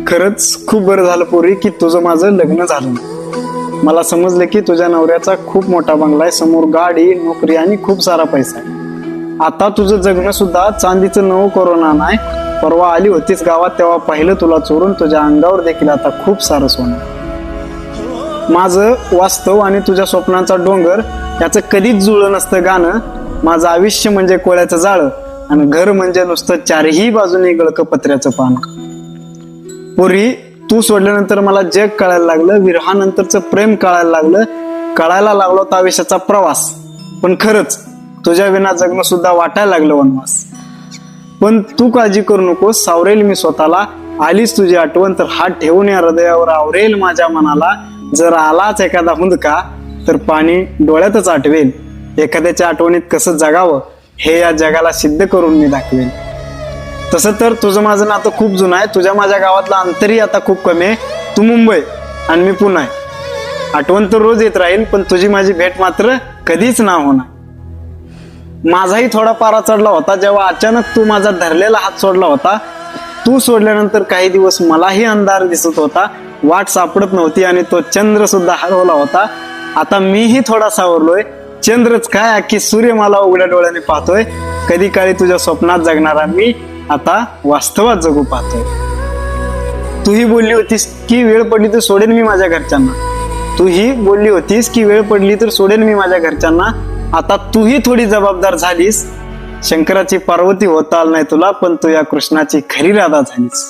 खरंच खूप बरं झालं पोरी की तुझं माझं लग्न झालं. मला समजलं की तुझ्या नवऱ्याचा खूप मोठा बंगला आहे, समोर गाडी, नोकरी आणि खूप सारा पैसा आहे. आता तुझं जगणं सुद्धा चांदीचं नवं कोरोना नाही. परवा आली होतीस गावात तेव्हा पाहिलं तुला चोरून, तुझ्या अंगावर देखील आता खूप सारं सोनं. माझं वास्तव आणि तुझ्या स्वप्नांचा डोंगर याचं कधीच जुळलं नसतं गाणं. माझं आयुष्य म्हणजे कोळ्याचं जाळं आणि घर म्हणजे नुसतं चारही बाजूने गळकं पत्र्याचं पान. पोरी, तू सोडल्यानंतर मला जग कळायला लागलं, विरहानंतरचं प्रेम कळायला लागलो होता आयुष्याचा प्रवास. पण खरंच तुझ्या विना जगणं सुद्धा वाटायला लागलं वनवास. पण तू काळजी करू नकोस, सावरेल मी स्वतःला. आलीच तुझी आठवण तर हात ठेवून या हृदयावर आवरेल माझ्या मनाला. जर आलाच एखादा हुंदका तर पाणी डोळ्यातच आठवेल. एखाद्याच्या आठवणीत कसं जगावं हे या जगाला सिद्ध करून मी दाखवेल. तसं तर तुझं माझं नातं खूप जुनं आहे. तुझ्या माझ्या गावातलं अंतरही आता खूप कमी आहे. तू मुंबई आणि मी पुणे आहे. आठवण तर रोज येत राहील, पण तुझी माझी भेट मात्र कधीच ना होणार. माझाही थोडा पारा चढला होता जेव्हा अचानक तू माझा धरलेला हात सोडला होता. तू सोडल्यानंतर काही दिवस मलाही अंधार दिसत होता, वाट सापडत नव्हती आणि तो चंद्र सुद्धा हरवला होता. आता मीही थोडा सावरलोय. चंद्रच काय, अख्खी सूर्य मला उघड्या डोळ्याने पाहतोय. कधी काळी तुझ्या स्वप्नात जगणारा मी आता वास्तवात जगू पाहतोय. तूही बोलली होतीस की वेळ पडली तर सोडेन मी माझ्या घरच्यांना. आता तूही थोडी जबाबदार झालीस. शंकराची पार्वती होता आल नाही तुला, पण तू या कृष्णाची खरी राधा झालीस.